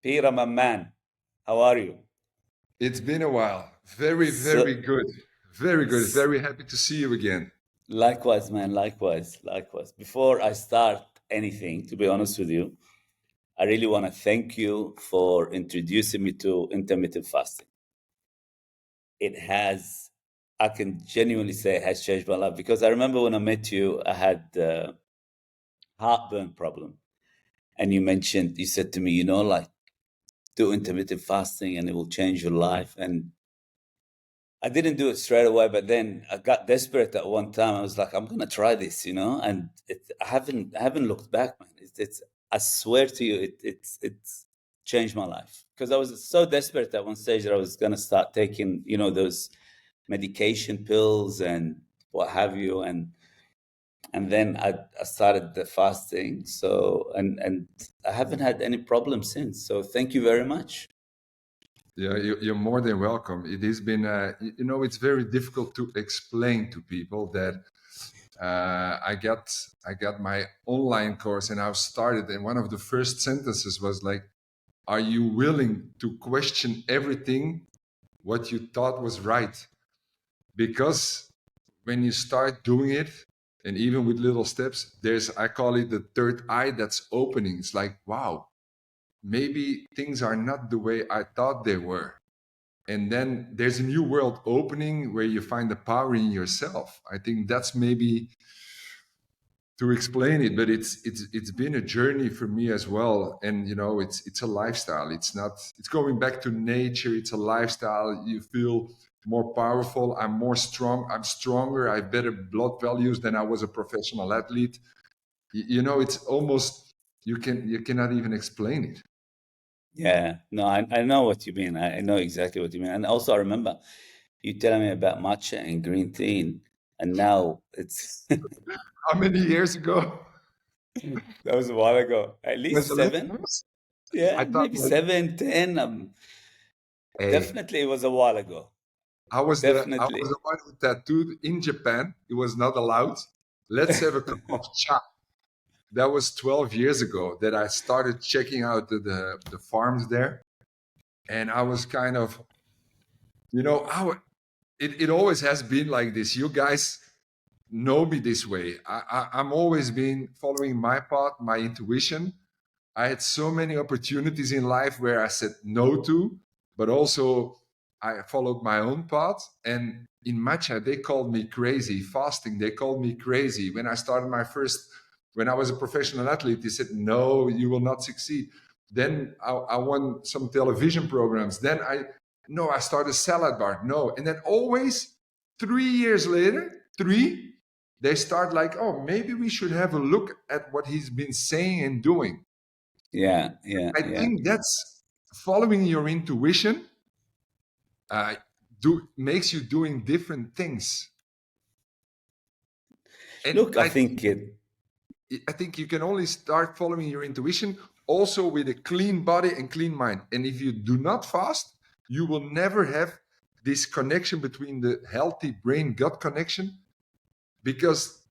Pieter, my man, how are you? It's been a while. Very, very So, good. Very good. s- Very happy to see you again. likewise, man, likewise, likewise. Before I start anything, to be honest with you, I really want to thank you for introducing me to intermittent fasting. It has, I can genuinely say, it has changed my life because I remember when I met you, I had heartburn problem, and you said to me, like do intermittent fasting and it will change your life. And I didn't do it straight away, but then I got desperate at one time. I was like, I'm gonna try this, and I haven't looked back, man. It's I swear to you, it's changed my life because I was so desperate at one stage that I was gonna start taking, those medication pills and what have you, and then I started the fasting. So and I haven't had any problems since. So thank you very much. Yeah, you're more than welcome. It has been, it's very difficult to explain to people that I got my online course and I started, and one of the first sentences was like, "Are you willing to question everything what you thought was right?" Because when you start doing it, and even with little steps, I call it the third eye that's opening. It's like, wow, maybe things are not the way I thought they were. And then there's a new world opening where you find the power in yourself. I think that's maybe to explain it, but it's been a journey for me as well. And it's a lifestyle. It's going back to nature. It's a lifestyle. You feel more powerful. I'm stronger. I have better blood values than I was a professional athlete. It's almost, you cannot even explain it. Yeah, no, I know what you mean. I know exactly what you mean. And also, I remember you telling me about matcha and green tea, and now it's How many years ago? that was a while ago, at Was least 11 seven. years? I Yeah, thought, maybe like, 7, 10. hey, Definitely, it was a while ago. I was Definitely. the one who tattooed in Japan. It was not allowed. Let's have a cup of cha. That was 12 years ago that I started checking out the farms there. And I was kind of, it always has been like this. You guys know me this way. I'm always been following my path, my intuition. I had so many opportunities in life where I said no to, but also I followed my own path. And in matcha, they called me crazy. Fasting, they called me crazy. When I was a professional athlete, they said, no, you will not succeed. Then I won some television programs. Then I started salad bar. No. And then always 3 years later, they start like, oh, maybe we should have a look at what he's been saying and doing. Yeah, yeah, I yeah. think that's following your intuition. Uh, makes you doing different things, and Look, I think it. I think you can only start following your intuition also with a clean body and clean mind. And if you do not fast, you will never have this connection between the healthy brain gut connection, because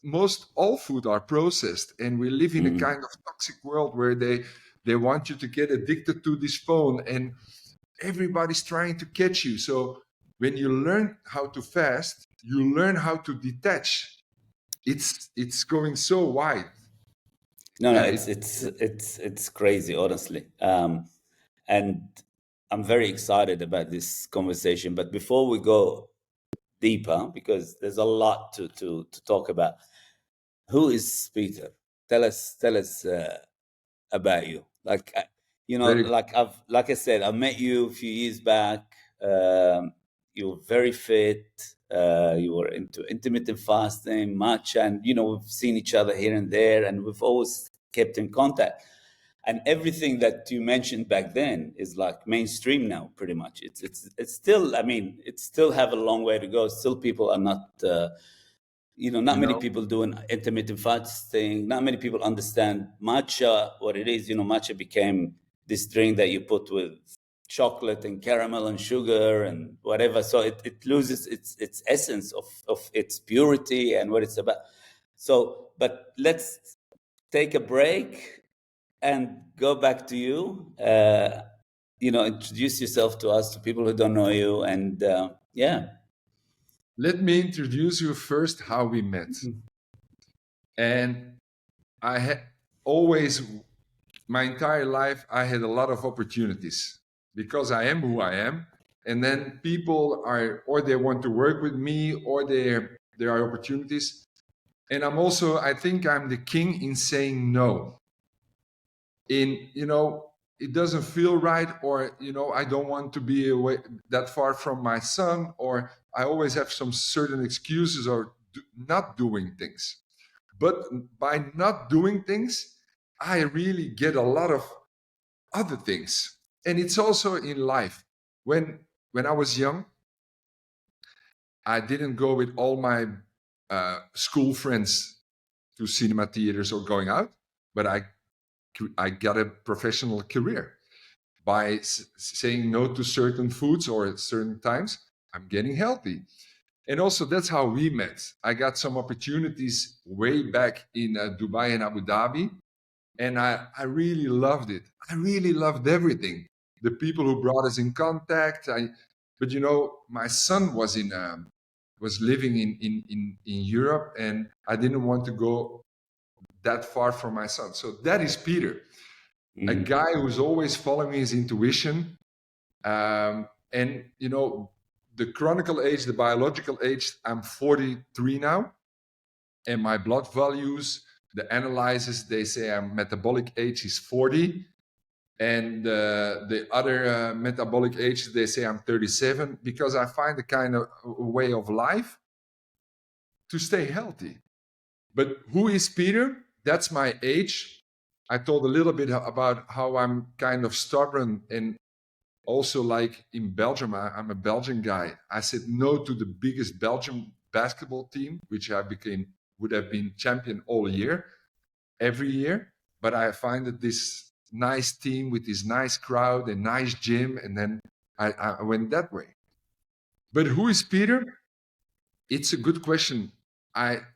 most all food are processed, and we live in a Mm, kind of toxic world where they want you to get addicted to this phone, and everybody's trying to catch you. So when you learn how to fast, you learn how to detach. It's going so wide. no, no, Yeah, it's crazy, honestly. And I'm very excited about this conversation. But before we go deeper, because there's a lot to talk about, who is Peter? Tell us about you. Like very like I said, I met you a few years back. You were very fit. You were into intermittent fasting, much, and we've seen each other here and there, and we've always kept in contact. And everything that you mentioned back then is like mainstream now, pretty much. It's still. I mean, it still have a long way to go. Still, people are not. Not you many know people doing intermittent fasting. Not many people understand matcha, what it is. Matcha became this drink that you put with chocolate and caramel and sugar and whatever. So it loses its essence of its purity and what it's about. So, but let's take a break and go back to you. Introduce yourself to us, to people who don't know you, and yeah. Let me introduce you first how we met. And I had always, my entire life, I had a lot of opportunities because I am who I am. And then people are, or they want to work with me, or there are opportunities. And I'm also, I think I'm the king in saying no. It doesn't feel right, or, I don't want to be away that far from my son, or I always have some certain excuses or not doing things. But by not doing things, I really get a lot of other things. And it's also in life. When I was young, I didn't go with all my school friends to cinema theaters or going out, but I got a professional career by saying no to certain foods or at certain times. I'm getting healthy. And also, that's how we met. I got some opportunities way back in Dubai and Abu Dhabi, and I really loved it. I really loved everything. The people who brought us in contact. But my son was living in Europe, and I didn't want to go that far from my son. So that is Pieter, a guy who's always following his intuition. And the chronicle age, the biological age, I'm 43 now, and my blood values, the analysis, they say I'm metabolic age is 40, and the other metabolic age, they say I'm 37, because I find a kind of way of life to stay healthy. But who is Pieter? That's my age. I told a little bit about how I'm kind of stubborn, and also, like in Belgium, I'm a Belgian guy. I said no to the biggest Belgian basketball team, which would have been champion all year, every year. But I find that this nice team with this nice crowd and nice gym, and then I went that way. But who is Pieter? It's a good question.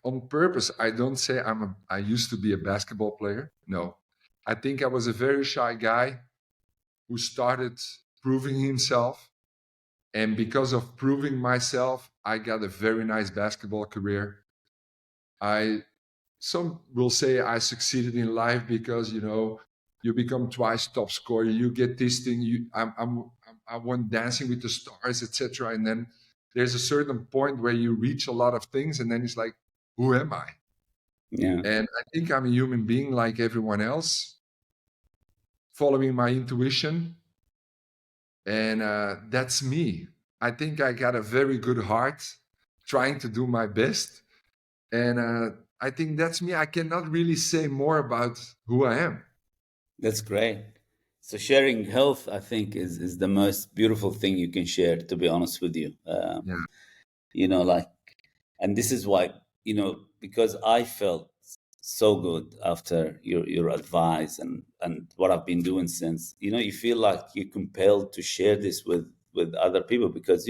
On purpose, I don't say I used to be a basketball player. No, I think I was a very shy guy who started proving himself. And because of proving myself, I got a very nice basketball career. Some will say I succeeded in life because, you become twice top scorer, you get this thing, I won Dancing with the Stars, etc. And then there's a certain point where you reach a lot of things, and then it's like, who am I? Yeah. And I think I'm a human being like everyone else, following my intuition. And that's me. I think I got a very good heart, trying to do my best. And I think that's me. I cannot really say more about who I am. That's great. So sharing health, I think, is the most beautiful thing you can share, to be honest with you. Yeah. Like, and this is why, because I felt so good after your advice and what I've been doing since, you feel like you're compelled to share this with other people, because,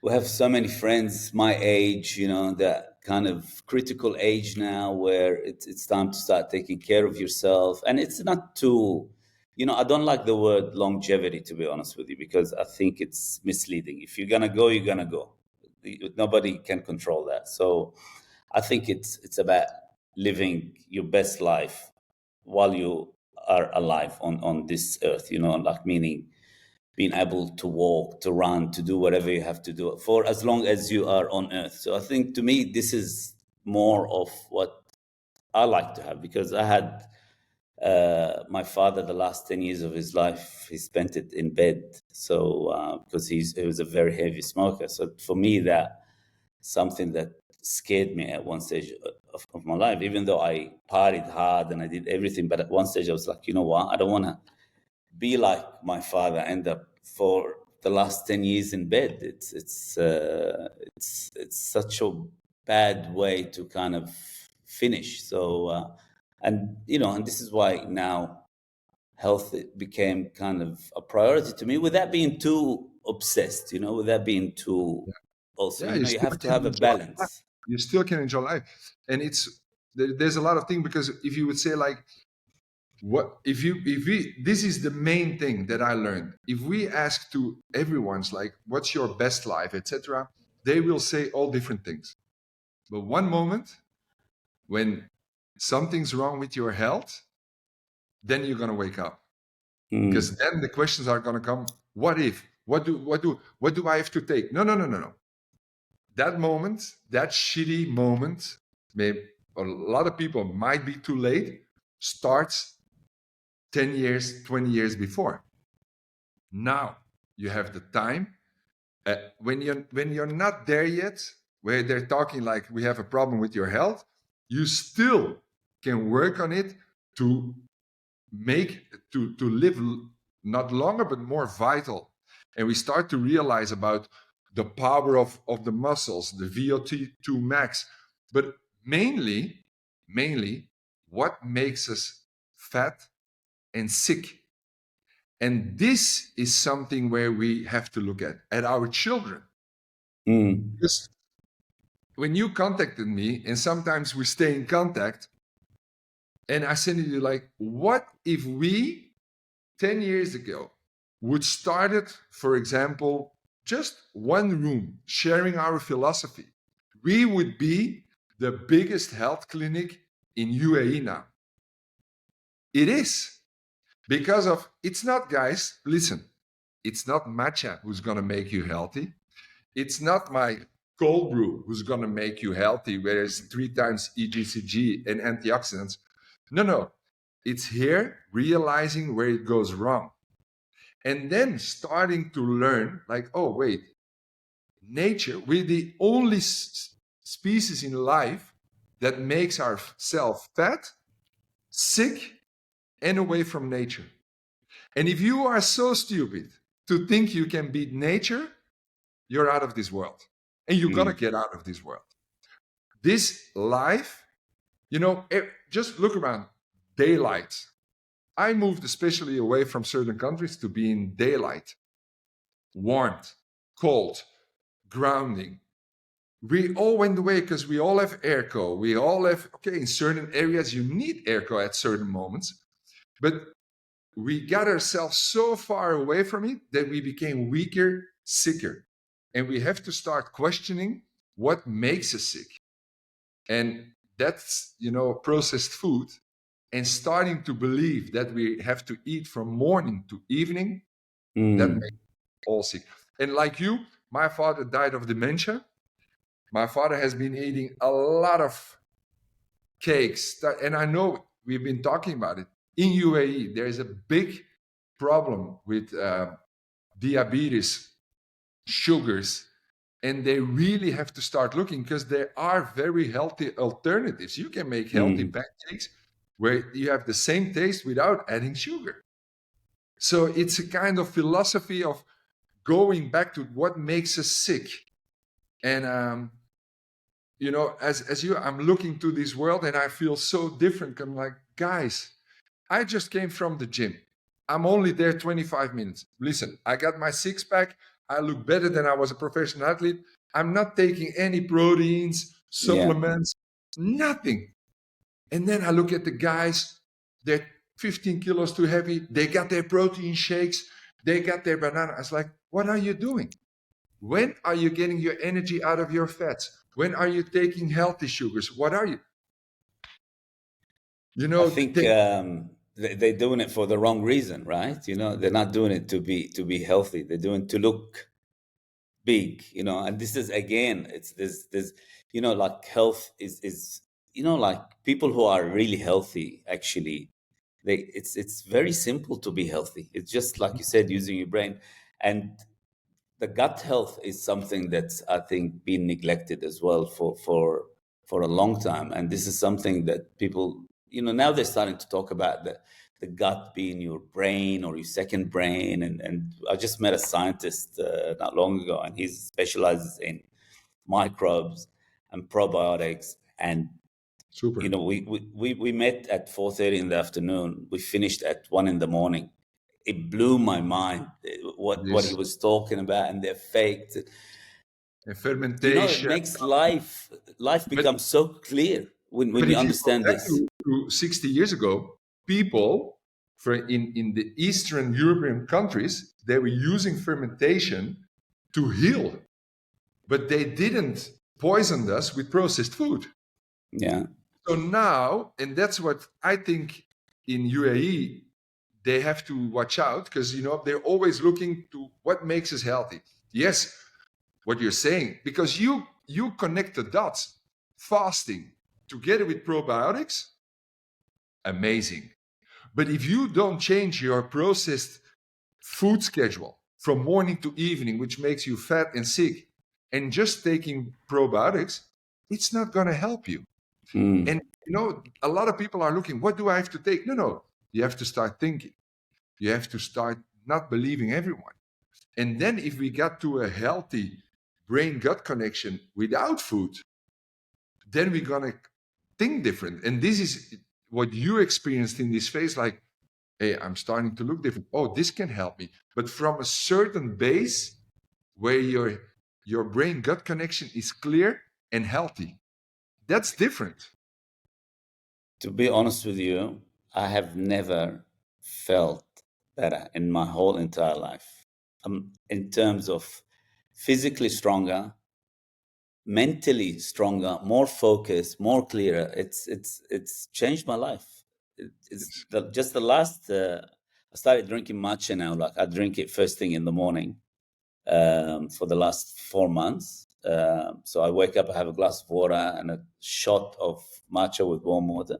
we have so many friends my age, that kind of critical age now where it's time to start taking care of yourself. And it's not too, I don't like the word longevity, to be honest with you, because I think it's misleading. If you're going to go, you're going to go. Nobody can control that. So I think it's about living your best life while you are alive on this earth, like, meaning being able to walk, to run, to do whatever you have to do for as long as you are on earth. So I think, to me, this is more of what I like to have, because I had my father, the last 10 years of his life, he spent it in bed. So because he was a very heavy smoker. So for me, that something that scared me at one stage of my life, even though I partied hard and I did everything. But at one stage I was like, you know what? I don't want to be like my father, end up for the last 10 years in bed. It's such a bad way to kind of finish. So and this is why now health became kind of a priority to me, without being too obsessed, without being too, also, Yeah, you have to have a balance. you still can enjoy life. And there's a lot of things, because if you would say, like, This is the main thing that I learned. If we ask to everyone's like, what's your best life, etc., they will say all different things. But one moment when something's wrong with your health, then you're gonna wake up. Because then the questions are gonna come, what if? What do I have to take? No. That moment, that shitty moment, maybe a lot of people might be too late, starts 10 years, 20 years before. Now you have the time. When you're not there yet, where they're talking like we have a problem with your health, you still can work on it to live not longer but more vital. And we start to realize about the power of the muscles, the VO2 max, but mainly what makes us fat and sick. And this is something where we have to look at our children. Because when you contacted me, and sometimes we stay in contact, and I said to you, like, what if we 10 years ago would started, for example, just one room sharing our philosophy? We would be the biggest health clinic in UAE now. It is. Because of, it's not, guys, listen, it's not matcha who's going to make you healthy. It's not my cold brew who's going to make you healthy, whereas 3 times EGCG and antioxidants. No. It's here realizing where it goes wrong. And then starting to learn, like, oh, wait, nature, we're the only species in life that makes ourselves fat, sick, and away from nature. And if you are so stupid to think you can beat nature, you're out of this world. And you're going to get out of this world. This life, just look around. Daylight. I moved especially away from certain countries to be in daylight. Warmth, cold, grounding. We all went away because we all have airco. We all have, in certain areas you need airco at certain moments. But we got ourselves so far away from it that we became weaker, sicker. And we have to start questioning what makes us sick. And that's, processed food. And starting to believe that we have to eat from morning to evening, that makes us all sick. And like you, my father died of dementia. My father has been eating a lot of cakes. And I know we've been talking about it. In UAE, there is a big problem with diabetes, sugars, and they really have to start looking because there are very healthy alternatives. You can make healthy pancakes where you have the same taste without adding sugar. So it's a kind of philosophy of going back to what makes us sick. And as you, I'm looking to this world and I feel so different. I'm like, guys, I just came from the gym. I'm only there 25 minutes. Listen, I got my 6-pack. I look better than I was a professional athlete. I'm not taking any proteins, supplements, nothing. And then I look at the guys, they're 15 kilos too heavy. They got their protein shakes. They got their banana. I was like, what are you doing? When are you getting your energy out of your fats? When are you taking healthy sugars? What are you? I think they're doing it for the wrong reason, right? They're not doing it to be healthy. They're doing it to look big, and this is, again, it's this like health is like people who are really healthy, actually, it's very simple to be healthy. It's just like you said, using your brain. And the gut health is something that's, I think, been neglected as well for a long time. And this is something that people, now they're starting to talk about the gut being your brain or your second brain. And I just met a scientist not long ago, and he specializes in microbes and probiotics. And Super. we met at 4:30 in the afternoon. We finished at 1 in the morning. It blew my mind what he was talking about, and the effect. And fermentation. It makes life becomes so clear when you understand this. To 60 years ago, people in the Eastern European countries, they were using fermentation to heal, but they didn't poison us with processed food. Yeah. So now, and that's what I think in UAE, they have to watch out, because, you know, they're always looking to what makes us healthy. Yes, what you're saying, because you connect the dots. Fasting together with probiotics, amazing. But if you don't change your processed food schedule from morning to evening, which makes you fat and sick, and just taking probiotics, it's not going to help you. And, you know, a lot of people are looking, what do I have to take? No. You have to start thinking. You have to start not believing everyone. And then if we got to a healthy brain-gut connection without food, then we're going to think different. And this is what you experienced in this phase, like, hey, I'm starting to look different. Oh, this can help me. But from a certain base where your brain-gut connection is clear and healthy. That's different. To be honest with you, I have never felt better in my whole entire life. In terms of physically stronger, mentally stronger, more focused, more clearer. It's changed my life. It's just the last. I started drinking matcha now. Like I drink it first thing in the morning for the last 4 months. So I wake up, I have a glass of water and a shot of matcha with warm water.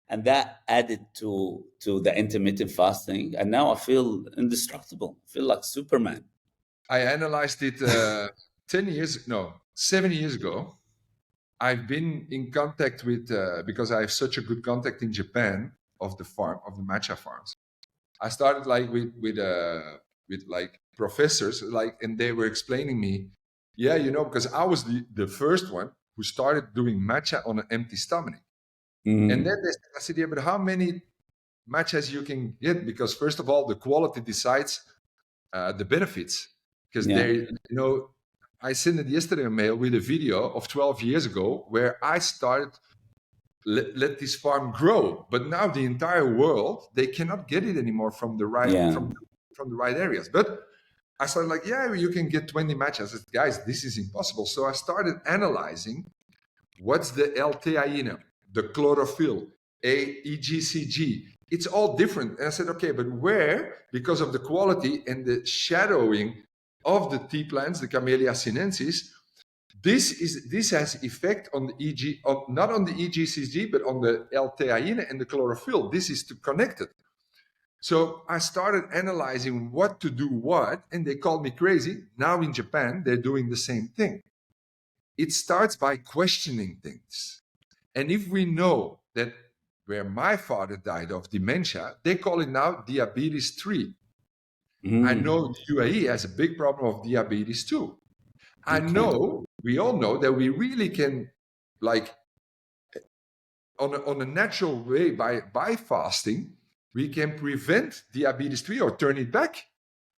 And that added to the intermittent fasting. And now I feel indestructible. I feel like Superman. I analyzed it 7 years ago. I've been in contact with, because I have such a good contact in Japan of the matcha farms. I started like with like professors, like, and they were explaining me, yeah, you know, because I was the first one who started doing matcha on an empty stomach. And then I said, yeah, but how many matchas you can get? Because first of all, the quality decides the benefits. Because they, you know, I sent it yesterday a mail with a video of 12 years ago where I started let this farm grow, but now the entire world, they cannot get it anymore from the right from the right areas. But I started like, yeah, you can get 20 matches. I said, guys, this is impossible. So I started analyzing what's the L-theanine, the chlorophyll, EGCG. It's all different. And I said, okay, but where, because of the quality and the shadowing of the tea plants, the Camellia sinensis, this has effect on the not on the EGCG, but on the L-theanine and the chlorophyll. This is connected. So I started analyzing what to do what, and they called me crazy. Now in Japan, they're doing the same thing. It starts by questioning things. And if we know that where my father died of dementia, they call it now diabetes 3. I know UAE has a big problem of diabetes too. I know, we all know that we really can, like, on a natural way, by fasting, we can prevent diabetes 3 or turn it back.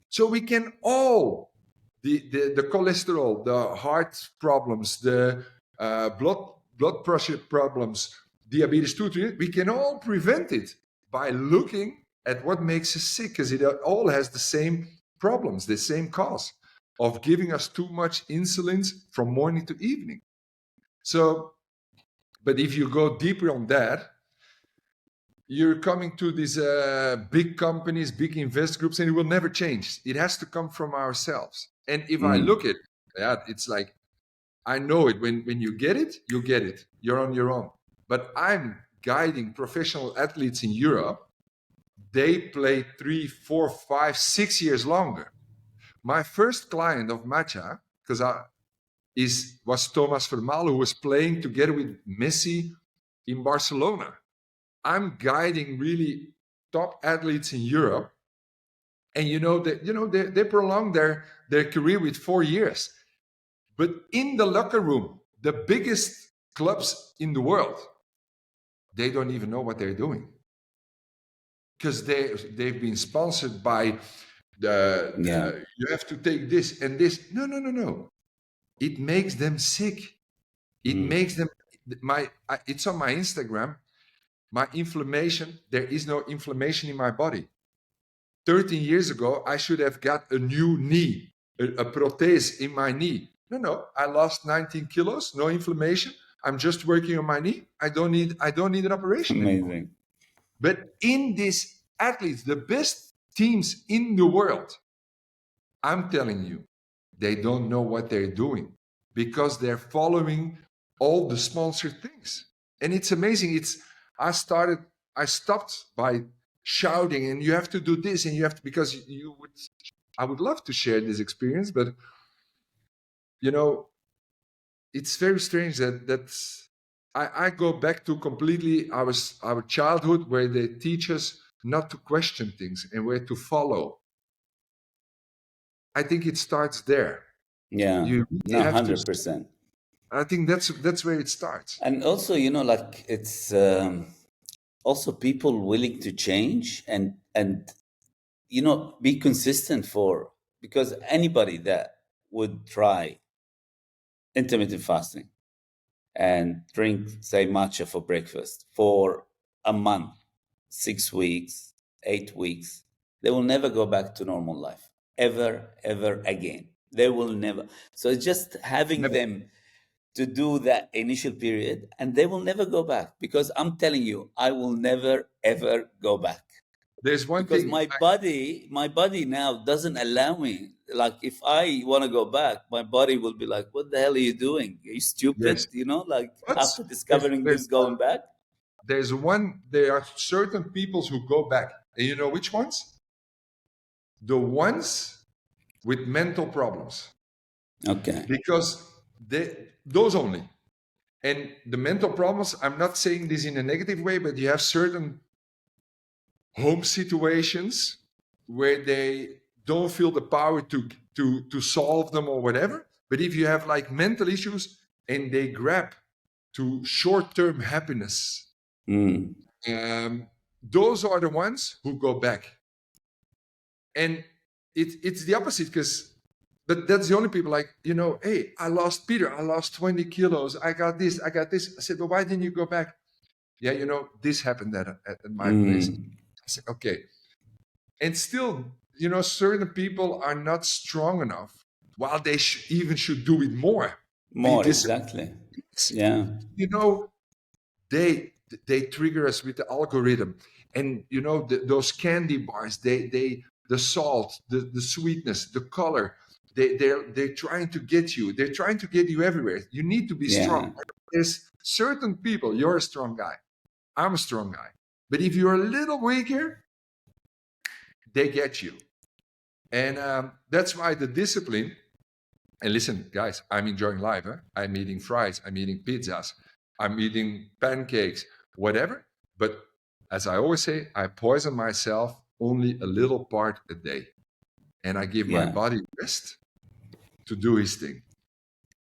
So we can all, the cholesterol, the heart problems, the blood pressure problems, diabetes 2, we can all prevent it by looking at what makes us sick, because it all has the same problems, the same cause of giving us too much insulin from morning to evening. So, but if you go deeper on that, you're coming to these big companies, big invest groups, and it will never change. It has to come from ourselves. And if I look at that, it's like, I know it. When you get it, you get it. You're on your own. But I'm guiding professional athletes in Europe. They play 3, 4, 5, 6 years longer. My first client of matcha, because was Thomas Vermaelen, who was playing together with Messi in Barcelona. I'm guiding really top athletes in Europe, and they prolong their career with 4 years. But in the locker room, the biggest clubs in the world, they don't even know what they're doing, because they've been sponsored by you have to take this and this. No. It makes them sick. It makes them. It's on my Instagram. my inflammation, there is no inflammation in my body. 13 years ago, I should have got a new knee, a prothèse in my knee. No, I lost 19 kilos, no inflammation. I'm just working on my knee. I don't need an operation anymore. Amazing. But in these athletes, the best teams in the world, I'm telling you, they don't know what they're doing because they're following all the sponsored things. And it's amazing. I stopped by shouting, and you have to do this, and you have to, because I would love to share this experience, but it's very strange that I go back to completely our childhood, where they teach us not to question things and where to follow. I think it starts there. Yeah, You no, really have to. 100%. I think that's where it starts. And also, like it's also people willing to change and be consistent because anybody that would try intermittent fasting and drink, say, matcha for breakfast for a month, 6 weeks, 8 weeks, they will never go back to normal life ever again. They will never. So it's just having them to do that initial period, and they will never go back, because I'm telling you, I will never ever go back. There's one Because thing. my body now doesn't allow me. Like if I want to go back, my body will be like, "What the hell are you doing? Are you stupid?" Yes. Like What's- after discovering there's this, going back. there are certain peoples who go back, and you know which ones? The ones with mental problems. Okay. Because those only. And the mental problems, I'm not saying this in a negative way, but you have certain home situations where they don't feel the power to solve them or whatever. But if you have like mental issues and they grab to short-term happiness, those are the ones who go back. And it's the opposite, but that's the only people like, hey, I lost Pieter, I lost 20 kilos, I got this. I said, well, why didn't you go back? Yeah, this happened at my place. I said, okay. And still, certain people are not strong enough, while they even should do it more. Exactly. Yeah. They trigger us with the algorithm, and those candy bars, the salt, the sweetness, the color, they're trying to get you. They're trying to get you everywhere. You need to be strong. There's certain people. You're a strong guy. I'm a strong guy. But if you're a little weaker, they get you. And that's why the discipline. And listen, guys, I'm enjoying life. I'm eating fries. I'm eating pizzas. I'm eating pancakes, whatever. But as I always say, I poison myself only a little part a day. And I give my body rest to do his thing.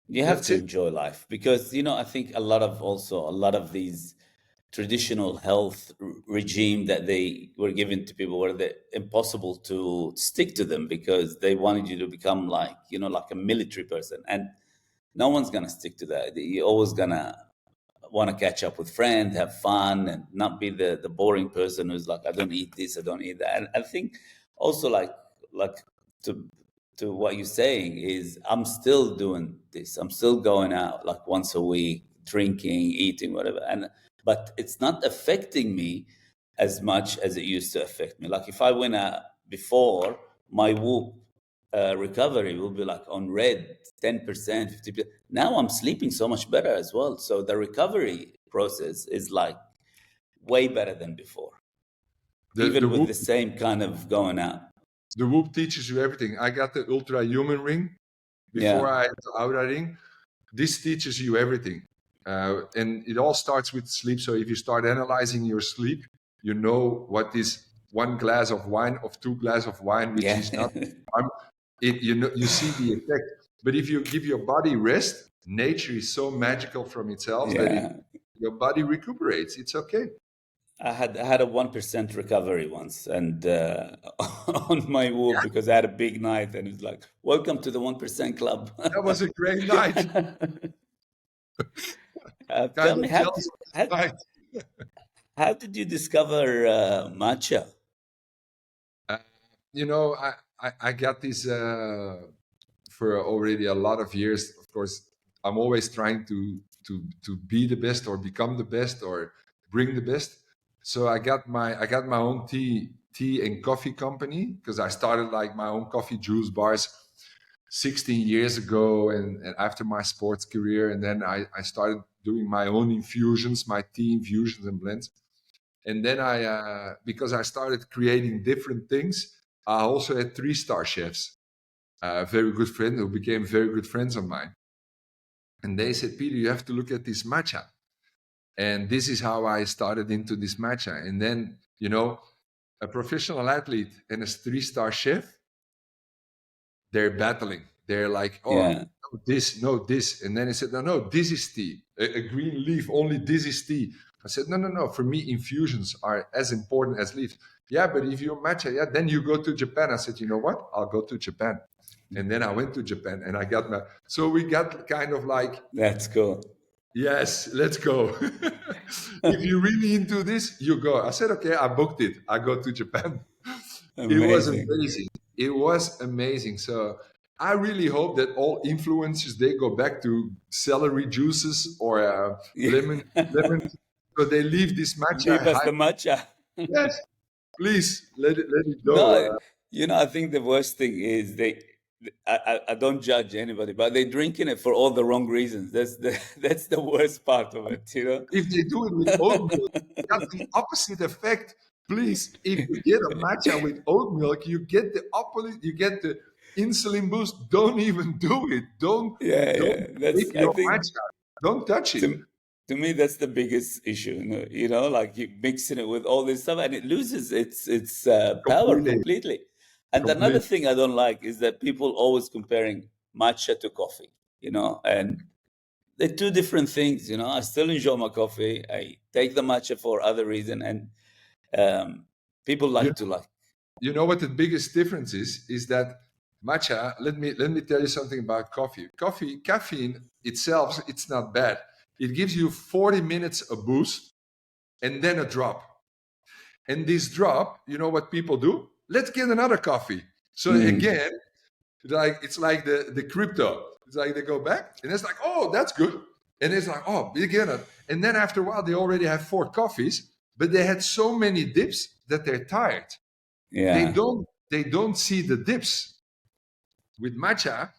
You have to enjoy life, because, I think a lot of these traditional health regime that they were given to people, were impossible to stick to them, because they wanted you to become like, like a military person. And no one's going to stick to that. You're always going to want to catch up with friends, have fun, and not be the boring person who's like, I don't eat this, I don't eat that. And I think also like to what you're saying is, I'm still doing this. I'm still going out like once a week, drinking, eating, whatever. But it's not affecting me as much as it used to affect me. Like if I went out before, my Whoop recovery will be like on red, 10%, 50%. Now I'm sleeping so much better as well. So the recovery process is like way better than before, even with the same kind of going out. The Whoop teaches you everything. I got the Ultra Human Ring before I had the Aura Ring. This teaches you everything. And it all starts with sleep. So if you start analyzing your sleep, you know what is 1 glass of wine, of 2 glasses of wine, which is not. You see the effect. But if you give your body rest, nature is so magical from itself that your body recuperates. It's okay. I had a 1% recovery once, and on my Whoop, because I had a big night, and it's like, welcome to the 1% club. That was a great night. Tell me, How did you discover matcha? Uh, you know, I got this for already a lot of years. Of course, I'm always trying to be the best or become the best or bring the best. So I got my own tea and coffee company because I started like my own coffee juice bars 16 years ago, and after my sports career, and then I started doing my own infusions, my tea infusions and blends. And then because I started creating different things, I also had 3-star chefs, very good friends who became very good friends of mine. And they said, Peter, you have to look at this matcha. And this is how I started into this matcha. And then, a professional athlete and a 3-star chef, they're battling. They're like, oh, Yeah, no, this, no, this. And then he said, no, this is tea. A green leaf, only this is tea. I said, no. For me, infusions are as important as leaves. Yeah, but if you matcha, yeah, then you go to Japan. I said, you know what? I'll go to Japan. And then I went to Japan and I got so we got kind of like, that's cool. yes, let's go. If you're really into this, you go. I said, okay, I booked it. I go to Japan. It was Amazing. amazing. It was amazing. So I really hope that all influencers, they go back to celery juices or Yeah. lemon. So they leave this matcha Leave us high. the matcha. Yes, please let it go. No, I think the worst thing is I don't judge anybody, but they're drinking it for all the wrong reasons. That's the worst part of it. If they do it with oat milk, got the opposite effect. Please, if you get a matcha with oat milk, you get the opposite. You get the insulin boost. Don't even do it. Don't Yeah, don't yeah. take I your think matcha. Don't touch it. to me that's the biggest issue. Like you mixing it with all this stuff and it loses its power Completely, completely. And another completely. thing I don't like is that people always comparing matcha to coffee. And they're two different things. I still enjoy my coffee. I take the matcha for other reason, and um, people You like to like. you know what the biggest difference is? Is that matcha? Let me tell you something about coffee. Caffeine itself, it's not bad. It gives you 40 minutes a boost and then a drop. And this drop, you know what people do? Let's get another coffee. So Mm, again, it's like the crypto. It's like they go back and it's like, oh, that's good. And it's like, oh, begin it. And then after a while, they already have 4 coffees, but they had so many dips that they're tired. They yeah. don't see the dips. With matcha,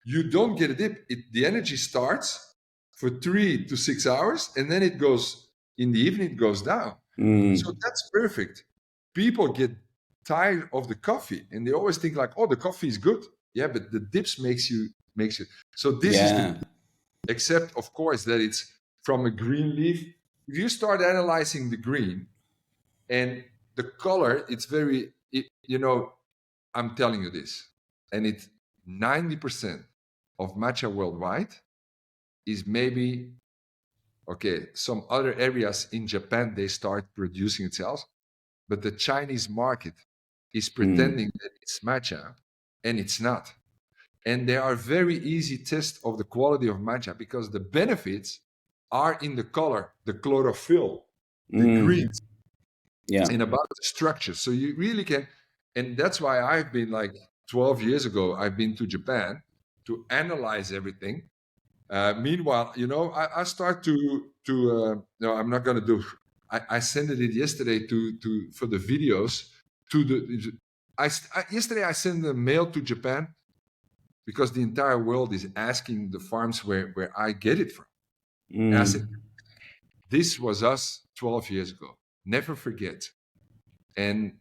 you don't get a dip. The energy starts for 3 to 6 hours, and then it goes in the evening. It goes down. So Mm, that's perfect. People get tired of the coffee, and they always think like, "Oh, the coffee is good." Yeah, but the dips makes it. So this is the yeah. except, of course, that it's from a green leaf. If you start analyzing the green and the color, it's very. I'm telling you this, and it's 90% of matcha worldwide is maybe okay. Some other areas in Japan they start producing itself, but the Chinese market is Mm, pretending that it's matcha, and it's not. And there are very easy tests of the quality of matcha because the benefits are in the color, the chlorophyll, the mm, greens, yeah. and about the structure. So you really can, and that's why I've been like 12 years ago, I've been to Japan to analyze everything. Meanwhile, I start no, I'm not going to do. I sent it yesterday to for the videos to the. Yesterday I sent a mail to Japan because the entire world is asking the farms where I get it from, and I said Mm, this was us 12 years ago. Never forget. And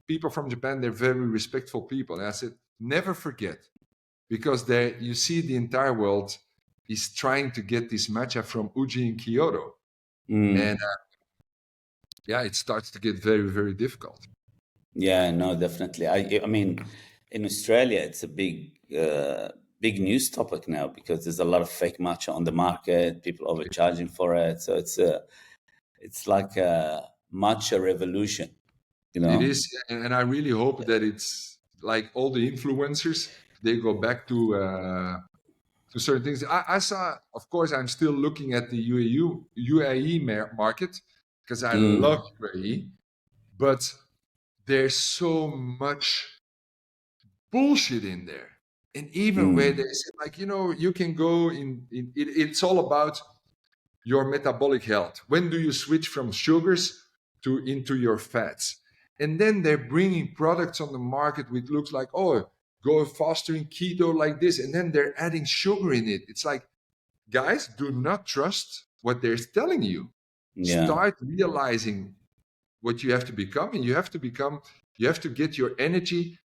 people from Japan, they're very respectful people. And I said never forget because you see the entire world is trying to get this matcha from Uji in Kyoto. And mm. yeah, it starts to get very, very difficult. Yeah, no, definitely. I mean, in Australia, it's a big news topic now because there's a lot of fake matcha on the market, people overcharging for it. So it's like a matcha revolution, you It know? is. And I really hope that it's like all the influencers, they go back to certain things. I saw, of course, I'm still looking at the UAE market. because I love UAE, but there's so much bullshit in there. And even where they say, like, you can go it's all about your metabolic health. When do you switch from sugars into your fats? And then they're bringing products on the market which looks like, oh, go faster in keto like this, and then they're adding sugar in it. It's like, guys, do not trust what they're telling you. Yeah. Start realizing what you have to become, and you have to get your energy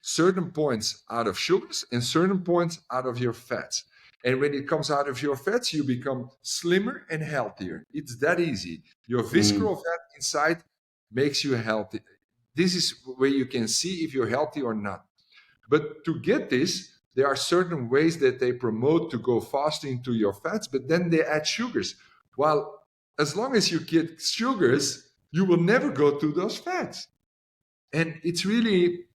certain points out of sugars and certain points out of your fats. And when it comes out of your fats, you become slimmer and healthier. It's that easy. Your visceral fat inside makes you healthy. This is where you can see if you're healthy or not. But to get this, there are certain ways that they promote to go faster into your fats, but then they add sugars. Well, as long as you get sugars, you will never go to those fats. And it's really,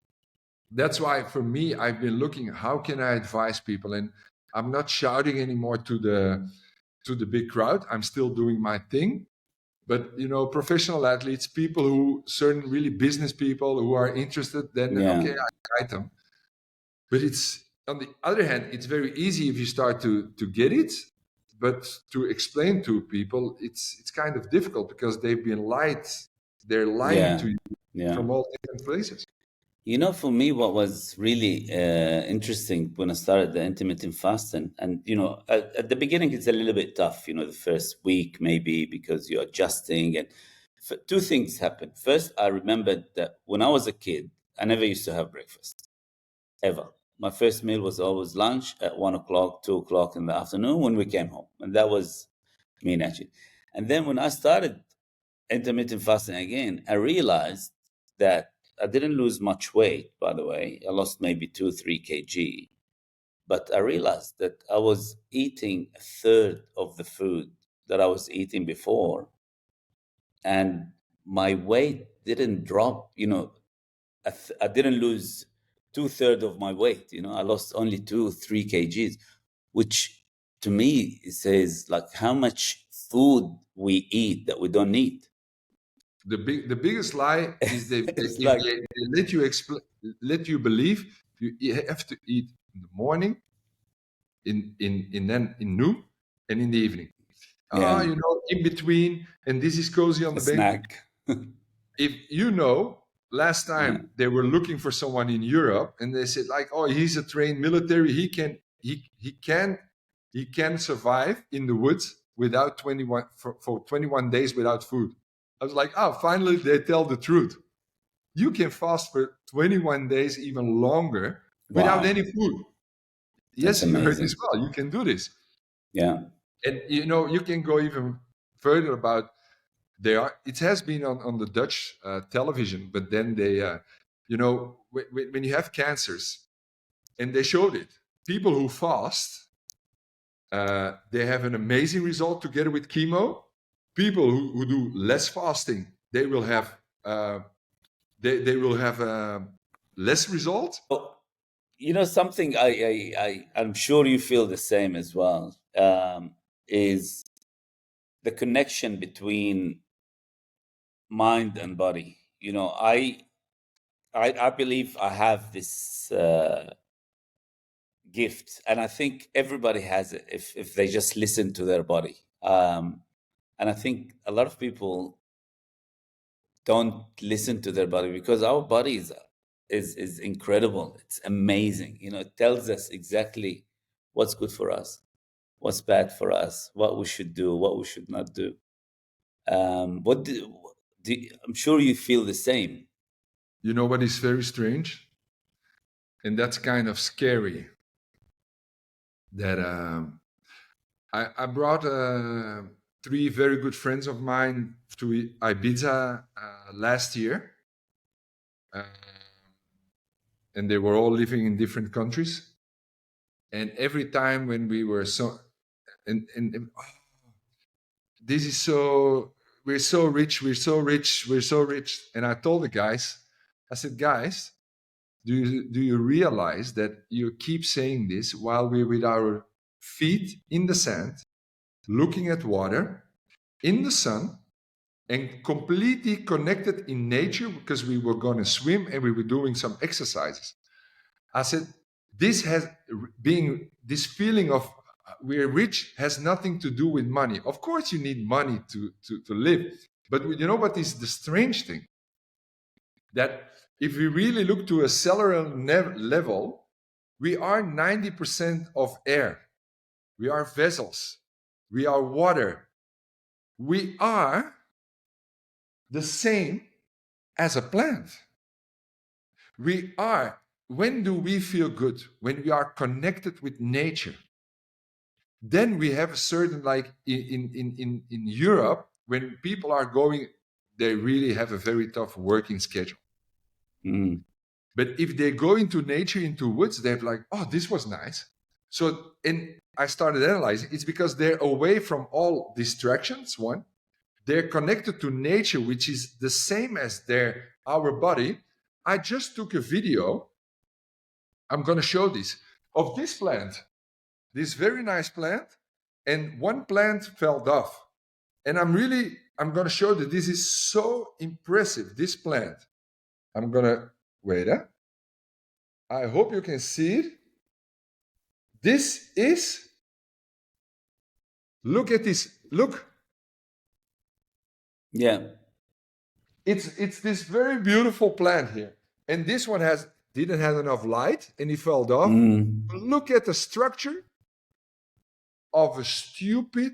that's why for me, I've been looking, how can I advise people? And I'm not shouting anymore to the big crowd. I'm still doing my thing. But professional athletes, people who, certain really business people who are interested, then okay, I guide them. But it's, on the other hand, it's very easy if you start to get it, but to explain to people, it's kind of difficult because they've been lied. They're lying to you from all different places. For me, what was really interesting when I started the intermittent fasting, and at the beginning it's a little bit tough. The first week maybe because you're adjusting, and two things happened. First, I remembered that when I was a kid, I never used to have breakfast ever. My first meal was always lunch at 1 o'clock, 2 o'clock in the afternoon when we came home, and that was me naturally. And then when I started intermittent fasting again, I realized that I didn't lose much weight, by the way. I lost maybe 2-3 kg. But I realized that I was eating a third of the food that I was eating before. And my weight didn't drop, I didn't lose 2/3 of my weight. I lost only 2-3 kgs, which to me it says like how much food we eat that we don't need. The biggest lie is they like, let you believe you have to eat in the morning, in then in noon, and in the evening. In between, and this is cozy on a the bench. snack. If last time they were looking for someone in Europe, and they said like, oh, he's a trained military, he can survive in the woods without 21 for 21 days without food. I was like, oh, finally they tell the truth. You can fast for 21 days, even longer, without any food. Yes, you heard this well. You can do this. Yeah. And you can go even further about, it has been on the Dutch television, but then they, when you have cancers, and they showed it, people who fast, they have an amazing result together with chemo. People who do less fasting, they will have less result. Something I'm sure you feel the same as well, is the connection between mind and body. I believe I have this gift, and I think everybody has it if they just listen to their body. And I think a lot of people don't listen to their body because our body is incredible. It's amazing. It tells us exactly what's good for us, what's bad for us, what we should do, what we should not do. I'm sure you feel the same. You know what is very strange? And that's kind of scary. That I brought 3 very good friends of mine to Ibiza last year. And they were all living in different countries. And every time when we were this is so, we're so rich, we're so rich, we're so rich. And I told the guys, I said, guys, do you realize that you keep saying this while we're with our feet in the sand, looking at water, in the sun, and completely connected in nature, because we were going to swim and we were doing some exercises. I said, this feeling of we're rich has nothing to do with money. Of course, you need money to live. But you know what is the strange thing? That if we really look to a cellular level, we are 90% of air. We are vessels. We are water. We are the same as a plant. We are. When do we feel good? When we are connected with nature. Then we have a certain, like in Europe, when people are going, they really have a very tough working schedule. Mm. But if they go into nature, into woods, they're like, oh, this was nice. So, and I started analyzing, it's because they're away from all distractions, one. They're connected to nature, which is the same as our body. I just took a video, I'm going to show this, of this plant, this very nice plant, and one plant fell off. And I'm going to show that this is so impressive, this plant. I'm going to, wait, I hope you can see it. This is, look at this, look. Yeah. It's this very beautiful plant here. And this one didn't have enough light and it fell off. Mm. Look at the structure of a stupid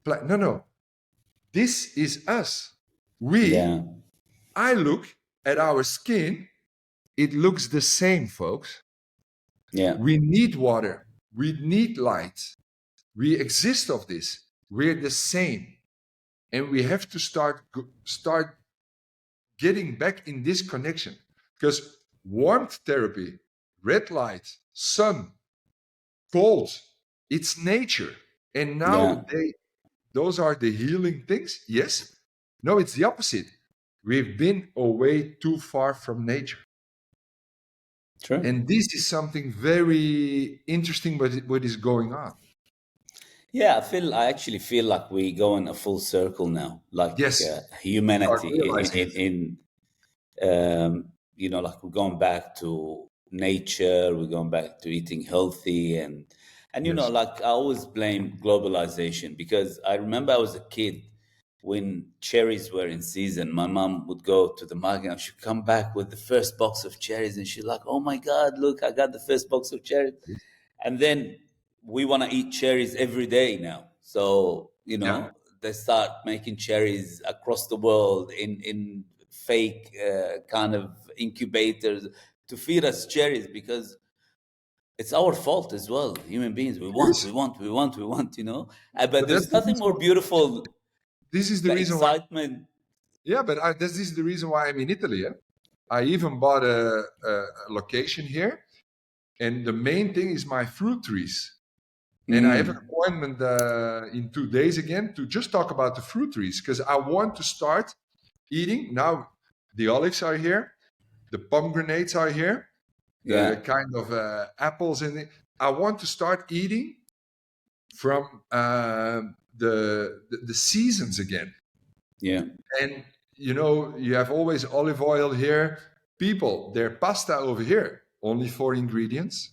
plant. No. This is us. I look at our skin, it looks the same, folks. Yeah. We need water. We need light. We exist of this. We're the same. And we have to start getting back in this connection. Because warmth therapy, red light, sun, cold, it's nature. And now those are the healing things. Yes. No, it's the opposite. We've been away too far from nature. True. And this is something very interesting what is going on. Yeah, I actually feel like we go in a full circle now, like humanity in like we're going back to nature, we're going back to eating healthy, and like I always blame globalization, because I remember I was a kid when cherries were in season. My mom would go to the market and she'd come back with the first box of cherries, and she's like, oh my God, look, I got the first box of cherries. And then we want to eat cherries every day now. So, they start making cherries across the world in fake kind of incubators to feed us cherries, because it's our fault as well. Human beings, we want, but there's nothing more beautiful. This is the reason excitement. Yeah, but this is the reason why I'm in Italy. I even bought a location here, and the main thing is my fruit trees. And I have an appointment in 2 days again to just talk about the fruit trees, because I want to start eating. Now the olives are here, the pomegranates are here, the kind of apples, and I want to start eating from the seasons again. Yeah. And you have always olive oil here. Their pasta over here, only 4 ingredients.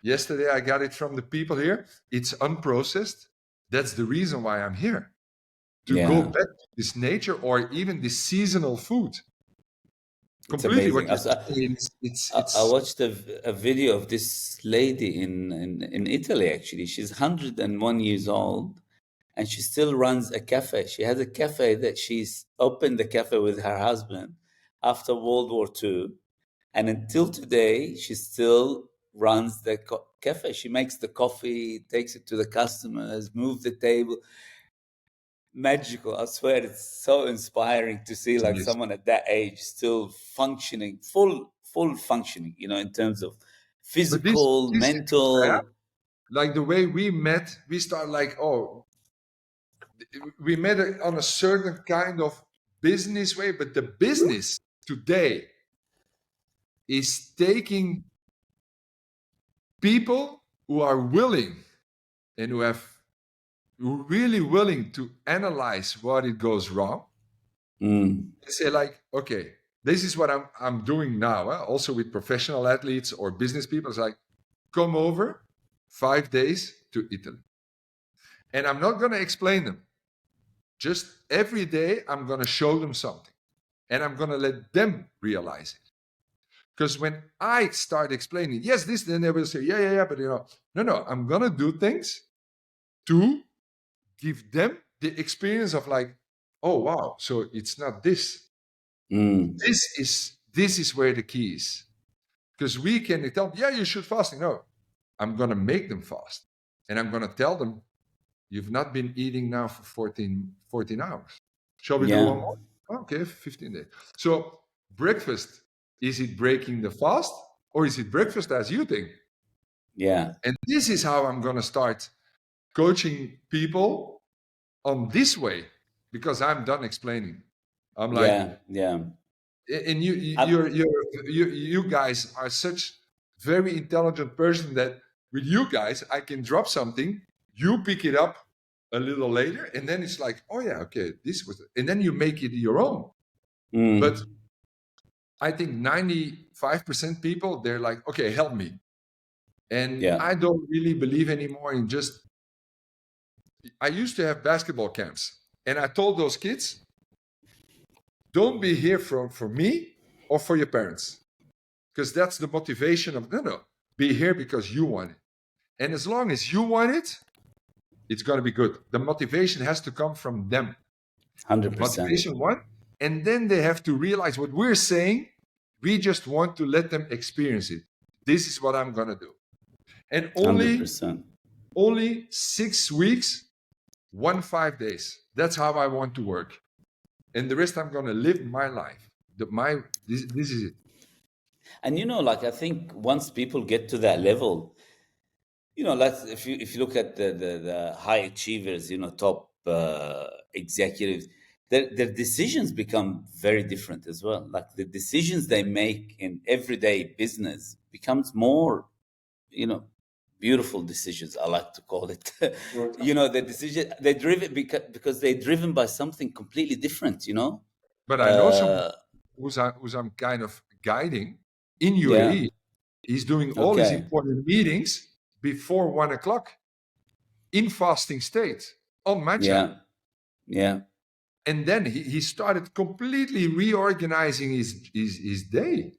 Yesterday, I got it from the people here. It's unprocessed. That's the reason why I'm here. To go back to this nature, or even this seasonal food. It's completely amazing. I watched a video of this lady in Italy, actually. She's 101 years old, and she still runs a cafe. She has a cafe that she's opened the cafe with her husband after World War II. And until today, she still runs the cafe. She makes the coffee, takes it to the customers, moves the table. Magical. I swear, it's so inspiring to see like someone at that age still functioning, full functioning, in terms of physical, mental. Like the way we met, we start we met on a certain kind of business way, but the business today is taking people who are willing and who are really willing to analyze what it goes wrong, They say like, okay, this is what I'm doing now. Also with professional athletes or business people, it's like, come over 5 days to Italy, and I'm not going to explain them. Just every day, I'm going to show them something, and I'm going to let them realize it. Because when I start explaining, yes, this, then they will say, yeah, but no, I'm going to do things to give them the experience of like, oh wow, so it's not this. This is where the key is. Because we can tell them, yeah, you should fasting. No, I'm going to make them fast. And I'm going to tell them, you've not been eating now for 14 hours. Shall we do one more? Okay, 15 days. So breakfast, is it breaking the fast or is it breakfast as you think? Yeah. And this is how I'm going to start coaching people on this way, because I'm done explaining. I'm like, yeah. And you guys are such very intelligent person that with you guys I can drop something, you pick it up a little later, and then it's like, oh yeah, okay, this was, and then you make it your own. But I think 95% people, they're like, okay, help me. And I don't really believe anymore in just, I used to have basketball camps, and I told those kids, don't be here for me or for your parents, because that's the motivation of, no, be here because you want it. And as long as you want it, it's going to be good. The motivation has to come from them. 100%. Motivation one. And then they have to realize what we're saying. We just want to let them experience it. This is what I'm going to do. And only 6 weeks, 5 days. That's how I want to work. And the rest, I'm going to live my life. This is it. And like, I think once people get to that level, if you look at the high achievers, top executives, their decisions become very different as well. Like the decisions they make in everyday business becomes more, beautiful decisions, I like to call it. The decision they're driven because they're driven by something completely different. But I know someone who's I'm kind of guiding in UAE. He's doing all his important meetings before 1 o'clock in fasting state on matcha. Yeah. And then he started completely reorganizing his day.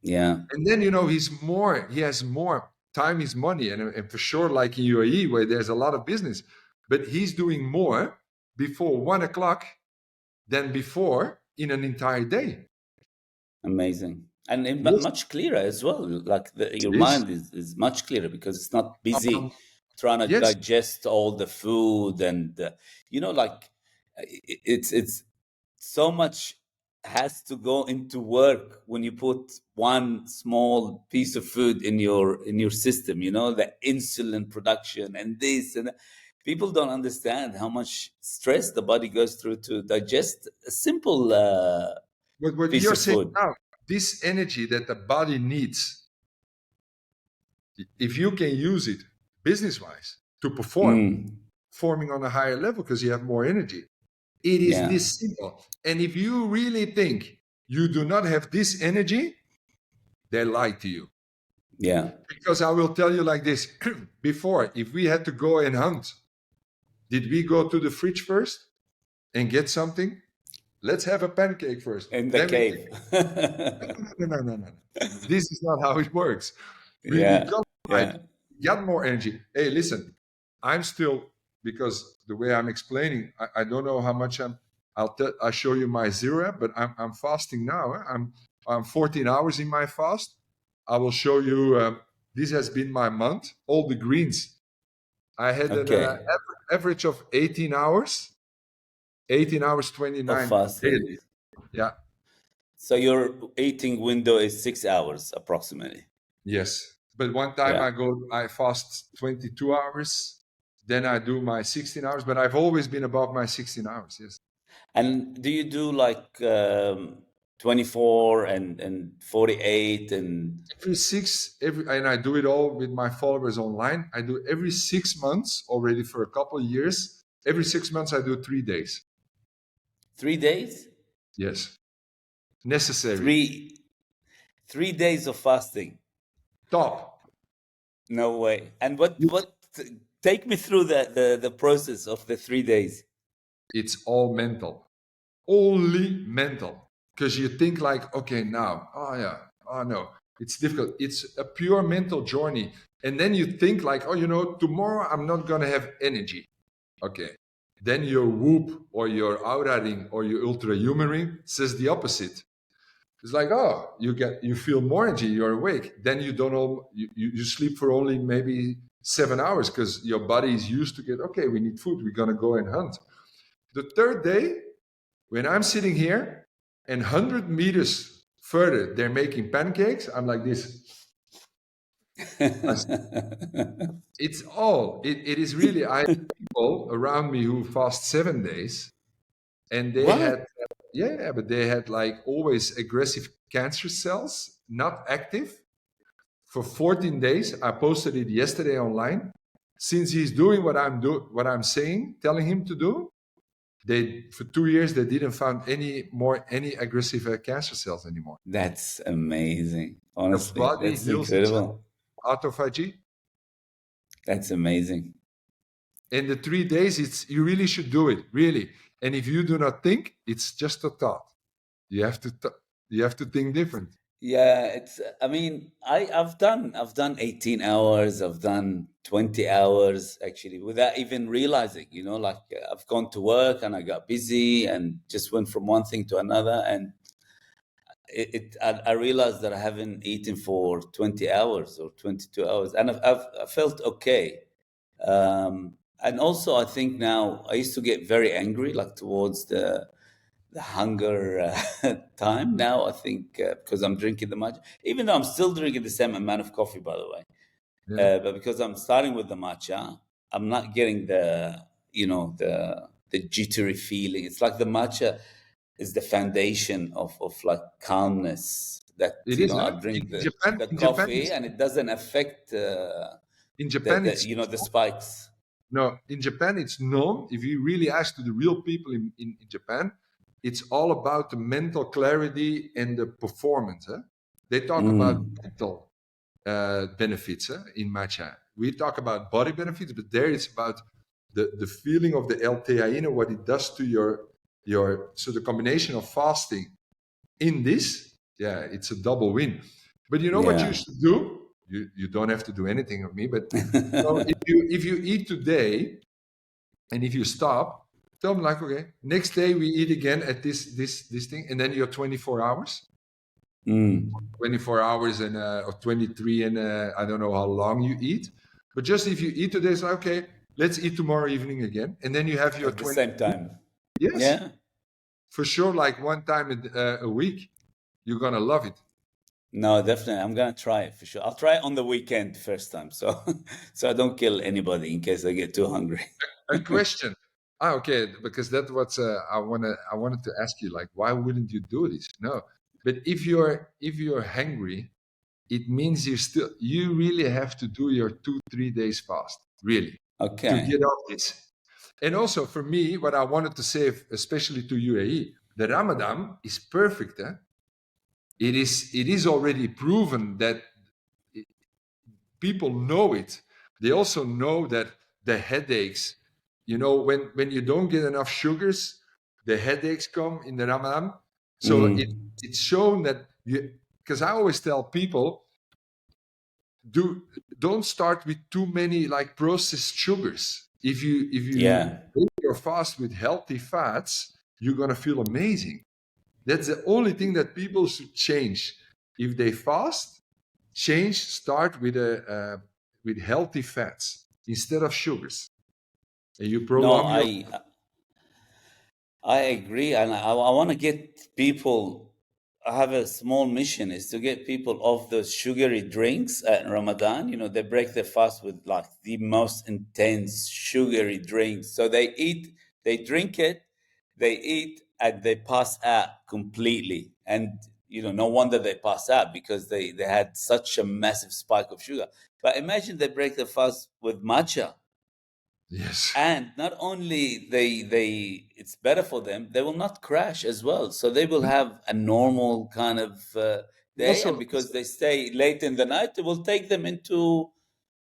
Yeah. And then, he has more time is money. And for sure, like in UAE, where there's a lot of business, but he's doing more before 1 o'clock than before in an entire day. Amazing. And much clearer as well. Like your mind is much clearer because it's not busy trying to digest all the food. And, like it's so much has to go into work when you put one small piece of food in your system, the insulin production and this and that. People don't understand how much stress the body goes through to digest a simple what piece you're of saying food. now, this energy that the body needs, if you can use it business-wise to performing on a higher level because you have more energy, it is this simple. And if you really think you do not have this energy, they lie to you. Yeah. Because I will tell you like this, before, if we had to go and hunt, did we go to the fridge first and get something? Let's have a pancake first. In the cave. No. This is not how it works. We got more energy. Hey, listen, I'm still, because the way I'm explaining, I don't know how much I'll show you my zero, but I'm fasting now. I'm 14 hours in my fast. I will show you, this has been my month, all the greens. I had an average of 18 hours, 29 days. Yeah. So your eating window is 6 hours approximately. Yes. But one time I fast 22 hours, then I do my 16 hours, but I've always been above my 16 hours. Yes. And do you do like 24 and 48 and and I do it all with my followers online. I do every 6 months already for a couple of years. Every 6 months I do 3 days. 3 days? Yes. Necessary. 3 days of fasting. Top. No way. And what take me through the process of the 3 days. It's all mental. Only mental. Because you think like, okay, now, oh yeah, oh no, it's difficult. It's a pure mental journey. And then you think like, oh, tomorrow I'm not going to have energy. Okay. Then your whoop or your aura ring or your ultra-human ring says the opposite. It's like, oh, you feel more energy, you're awake. Then you don't know, you sleep for only maybe 7 hours because your body is used to get, okay, we need food, we're going to go and hunt. The third day, when I'm sitting here and 100 meters further, they're making pancakes, I'm like this. It's all, it is really, I have people around me who fast 7 days and they What? had, but they had like always aggressive cancer cells, not active for 14 days. I posted it yesterday online. Since he's doing what I'm saying, telling him to do, for 2 years they didn't find any aggressive cancer cells anymore. That's amazing. The Honestly, body that's heals itself. incredible. Autophagy. That's amazing. In the 3 days, you really should do it, really. And if you do not think, it's just a thought. You have to think different. Yeah, I mean, I've done 18 hours, I've done 20 hours actually without even realizing, like I've gone to work and I got busy and just went from one thing to another, and I realized that I haven't eaten for 20 hours or 22 hours, and I felt okay. And also I think now I used to get very angry like towards the hunger time. Now I think because I'm drinking the matcha, even though I'm still drinking the same amount of coffee, by the way, Yeah. but because I'm starting with the matcha, I'm not getting the jittery feeling. It's like the matcha is the foundation of like calmness. That It is, I huh? drink In Japan, the in Japan, coffee and it doesn't affect in Japan, it's the spikes. no. In Japan, it's known. If you really ask to the real people in Japan, it's all about the mental clarity and the performance. Huh? They talk about Mm, mental benefits in matcha. We talk about body benefits, but there it's about the feeling of the L-theanine, what it does to your. So the combination of fasting in this, yeah, it's a double win. But you know what you yeah. should do? You don't have to do anything of me, but if you eat today and if you stop, tell them like, okay, next day we eat again at this thing, and then you're 24 hours. Mm. 24 hours and or 23 and I don't know how long you eat, but just if you eat today, it's like, okay, let's eat tomorrow evening again, and then you have your At the 20. same time. Yes, Yeah. for sure, like one time a week, you're gonna love it. No, definitely. I'm gonna try it for sure. I'll try it on the weekend first time, so so I don't kill anybody in case I get too hungry. A question. Okay, because that's what I wanted to ask you, like, why wouldn't you do this? No, but if you're hungry, it means you really have to do your 2-3 days fast, really, to Okay. get off this. And also for me, what I wanted to say, especially to UAE, the Ramadan is perfect. It is already proven that people know it. They also know that the headaches, when you don't get enough sugars, the headaches come in the Ramadan. So Mm. it's shown that because I always tell people, don't start with too many like processed sugars. If you Yeah. break your fast with healthy fats, you're gonna feel amazing. That's the only thing that people should change. If they fast, start with healthy fats instead of sugars, and you No, prolong your. I agree, and I want to get people. I have a small mission is to get people off those sugary drinks at Ramadan. They break their fast with like the most intense sugary drinks. So they drink it, they eat, and they pass out completely. And no wonder they pass out because they had such a massive spike of sugar. But imagine they break their fast with matcha. Yes. And not only it's better for them, they will not crash as well. So they will have a normal kind of day, and Also, because they stay late in the night, it will take them into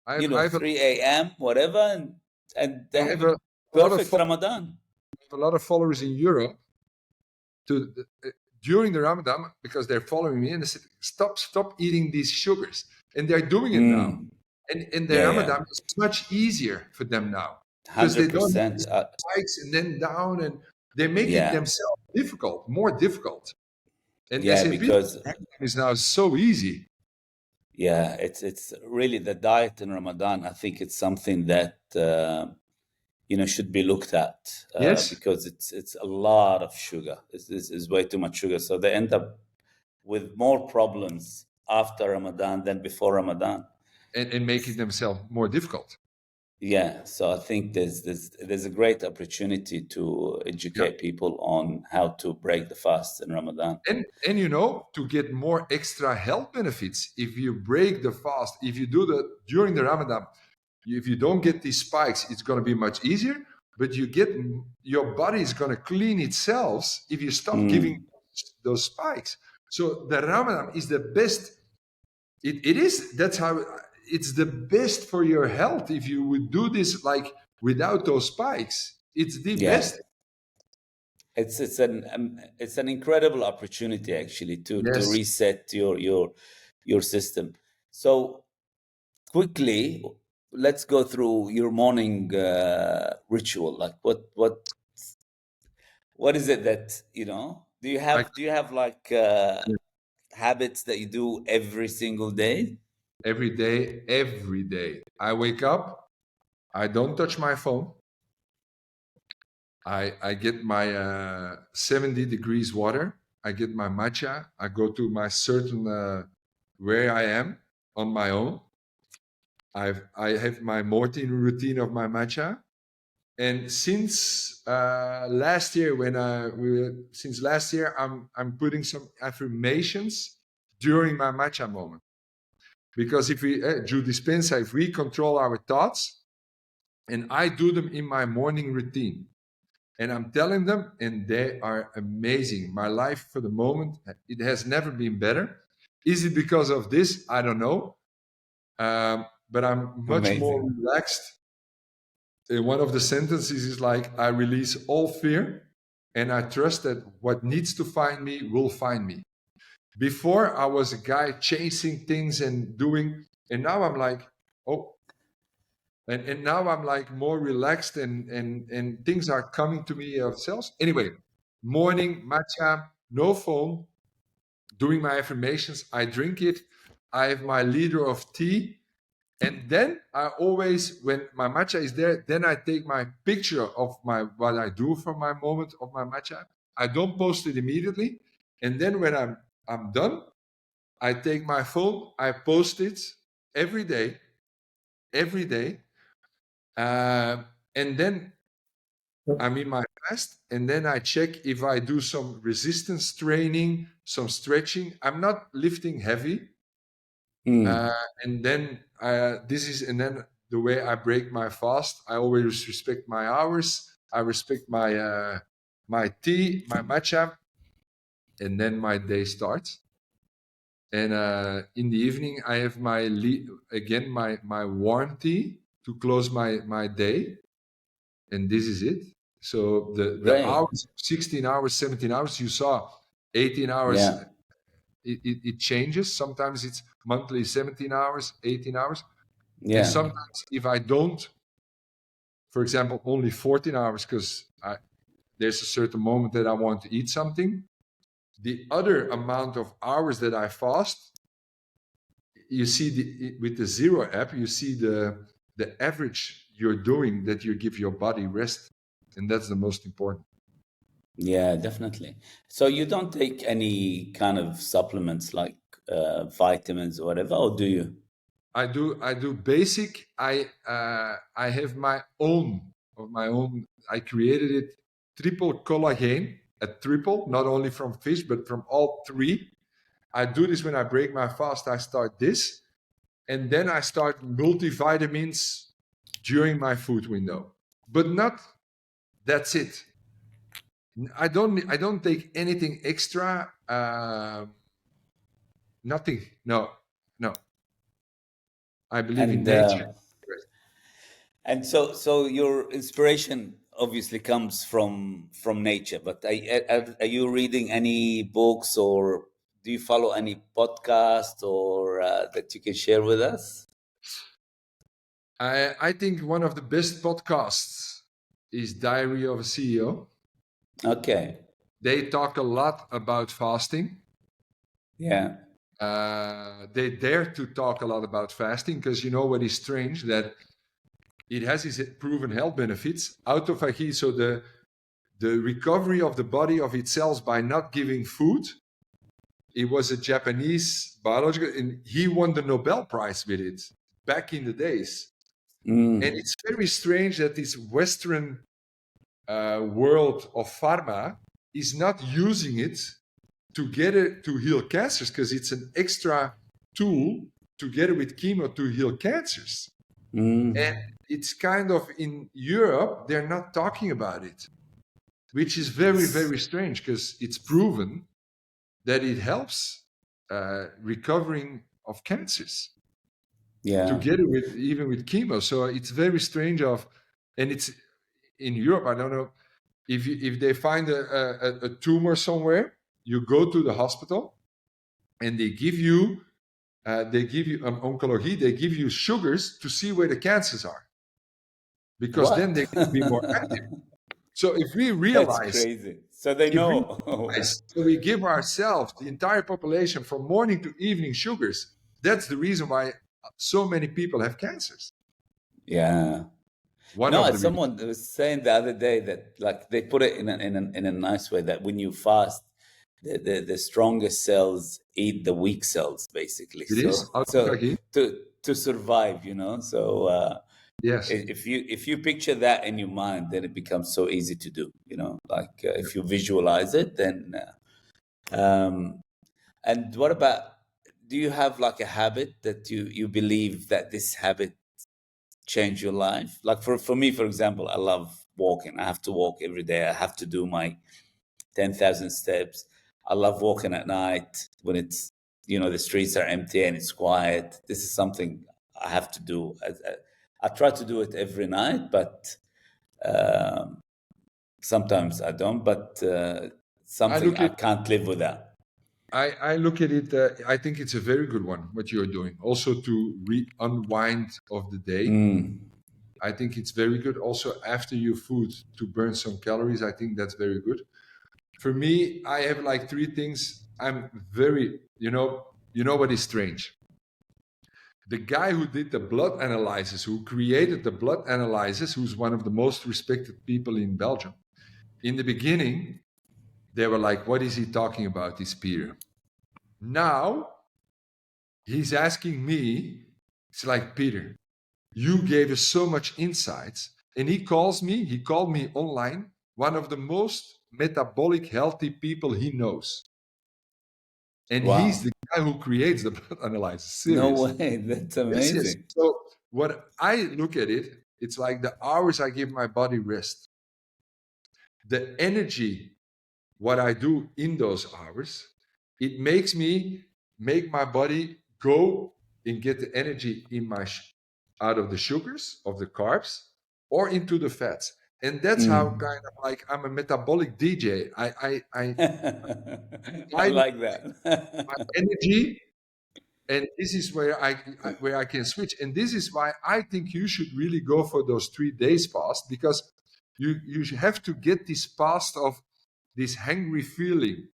I have 3 a.m. whatever, and they I have have a a lot of perfect Ramadan. followers in Europe to during the Ramadan, because they're following me and they said, stop eating these sugars, and they're doing it now. Mm. And the Yeah, yeah, Ramadan is much easier for them now because they don't have 100%. these spikes and then down, and they make it Yeah, themselves more difficult. And yeah, SAP because is now so easy. yeah, it's really the diet in Ramadan. I think it's something that should be looked at, Yes, because it's a lot of sugar. It's way too much sugar, so they end up with more problems after Ramadan than before Ramadan. and making themselves more difficult. Yeah, so I think there's a great opportunity to Yeah. educate people on how to break the fast in Ramadan. And you know, to get more extra health benefits, if you break the fast, if you do that during the Ramadan, if you don't get these spikes, it's going to be much easier. But your body is going to clean itself if you stop giving Mm, those spikes. So the Ramadan is the best. It is. That's how it's the best for your health. If you would do this like without those spikes, it's the yeah, best. it's an incredible opportunity actually to Yes. reset your system. So quickly, let's go through your morning ritual. Like what is it that do you Like have like habits that you do every single day? every day. I wake up, I don't touch my phone. I get my 70 degrees water. I get my matcha. I go to my certain where I am on my own. I have my morning routine of my matcha. And since last year, since last year, I'm putting some affirmations during my matcha moment. Because if we Joe Dispenza, if we control our thoughts, and I do them in my morning routine, and I'm telling them, and they are amazing. My life for the moment, it has never been better. Is it because of this? I don't know. But I'm much more Amazing. relaxed. One of the sentences is like, I release all fear and I trust that what needs to find me will find me. Before, I was a guy chasing things and doing, and now I'm like, oh, and now I'm like more relaxed, and things are coming to me of themselves. Anyway, morning matcha, no phone, doing my affirmations. I drink it. I have my liter of tea, and then I always, when my matcha is there, then I take my picture of my what I do for my moment of my matcha. I don't post it immediately, and then when I'm done, I take my phone. I post it every day, every day. And then I'm in my fast, and then I check if I do some resistance training, some stretching. I'm not lifting heavy, Mm, uh, and then and then the way I break my fast. I always respect my hours. I respect my tea, my matcha, and then my day starts. And in the evening, I have again my warm tea to close my day, and this is it. So the great. hours, 16 hours, 17 hours, you saw 18 hours, Yeah, it changes. Sometimes it's monthly 17 hours, 18 hours. And yeah, sometimes if I don't, for example, only 14 hours, because there's a certain moment that I want to eat something, the other amount of hours that I fast, you see with the Zero app, you see the average you're doing, that you give your body rest. And that's the most important. yeah, definitely. So you don't take any kind of supplements like vitamins or whatever, or do you? I do basic. I have my own. I created it, triple collagen, a triple, not only from fish but from all three. I do this when I break my fast. I start this, and then I start multivitamins during my food window, but not that's it. I don't take anything extra. Nothing. No. I believe in And nature. so your inspiration obviously comes from nature. But are you reading any books, or do you follow any podcast, or that you can share with us? I think one of the best podcasts is Diary of a CEO. Okay. They talk a lot about fasting. Yeah. They dare to talk a lot about fasting because you know what is strange, that it has its proven health benefits. Autophagy, so the recovery of the body of its cells by not giving food. It was a Japanese biological, and he won the Nobel Prize with it back in the days. And it's very strange that this Western world of pharma is not using it together to heal cancers, because it's an extra tool together with chemo to heal cancers. And it's kind of in Europe, they're not talking about it, which is very, very strange, because it's proven that it helps recovering of cancers. Yeah. Together with even with chemo. So it's very strange and it's in Europe. I don't know if they find a tumor somewhere, you go to the hospital and they give you oncology. They give you sugars to see where the cancers are, because What? then they can be more active. So if we That's realize, crazy. So they know. so we give ourselves, the entire population, from morning to evening sugars. That's the reason why so many people have cancers. Yeah. One No, of the reasons. someone was saying the other day that, like, they put it in a nice way, that when you fast, the strongest cells eat the weak cells, basically. It is So autophagy. to survive, you know. So Yes. if you picture that in your mind, then it becomes so easy to do. You know, like if you visualize it, then. And what about? Do you have like a habit that you believe that this habit change your life? Like for me, for example, I love walking. I have to walk every day. I have to do my 10,000 steps. I love walking at night when it's, the streets are empty and it's quiet. This is something I have to do. I try to do it every night, but um, sometimes I don't. But I something look I at can't live without. I look at it. I think it's a very good one what you're doing. Also to unwind of the day. I think it's very good. Also after your food to burn some calories. I think that's very good. For me, I have like three things. I'm very, what is strange? The guy who did the blood analysis, who created the blood analysis, who's one of the most respected people in Belgium. In the beginning, they were like, what is he talking about, this Pieter? Now, he's asking me, it's like, Pieter, you gave us so much insights. And he called me online, one of the most metabolic healthy people he knows. And he's Wow. the guy who creates the blood analysis. No Serious. way. That's Yes. amazing. So what I look at it, it's like the hours I give my body rest. The energy, what I do in those hours, it makes me make my body go and get the energy in out of the sugars, of the carbs, or into the fats. And that's how kind of like I'm a metabolic DJ. I I like that. my energy, and this is where I can switch. And this is why I think you should really go for those 3 days fast, because you have to get this fast of this hungry feeling,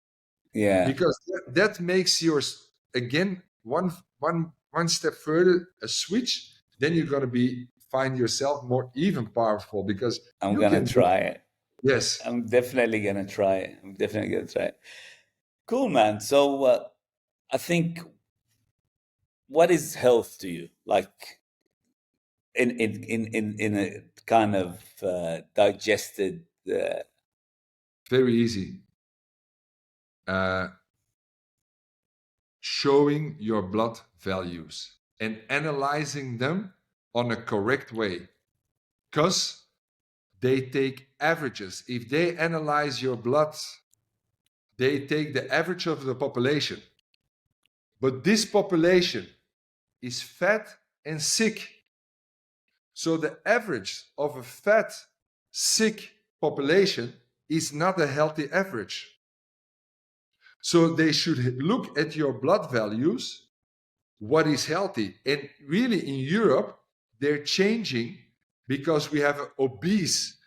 Yeah. because that makes yours again one step further, a switch. Then you're going to find yourself more even powerful, because I'm you gonna can do. try it. Yes. I'm definitely gonna try it. I'm definitely gonna try it. Cool, man. So I think, what is health to you? Like in a kind of digested. Very easy. Showing your blood values and analyzing them on a correct way. because they take averages. If they analyze your blood, they take the average of the population. But this population is fat and sick. So the average of a fat, sick population is not a healthy average. So they should look at your blood values, what is healthy. And really in Europe, they're changing because we have an obese,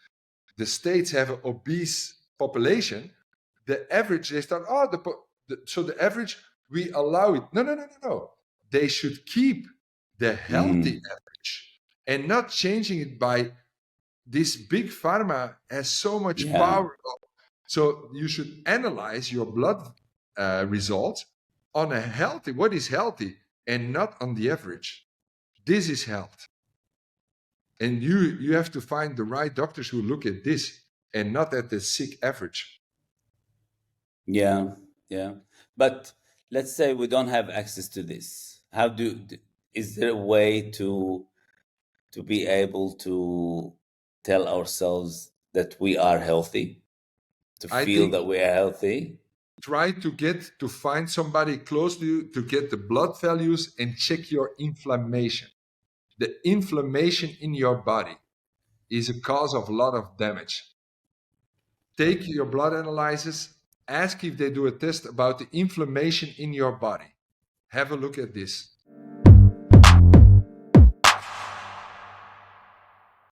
the states have an obese population. The average, they start, so the average, we allow it. No. They should keep the healthy average and not changing it by this big pharma has so much power. So you should analyze your blood results on a healthy, what is healthy, and not on the average. This is health. And you have to find the right doctors who look at this and not at the sick average. Yeah. But let's say we don't have access to this. Is there a way to be able to tell ourselves that we are healthy, to feel that we are healthy? Try to find somebody close to you to get the blood values and check your inflammation. The inflammation in your body is a cause of a lot of damage. Take your blood analysis, ask if they do a test about the inflammation in your body. Have a look at this.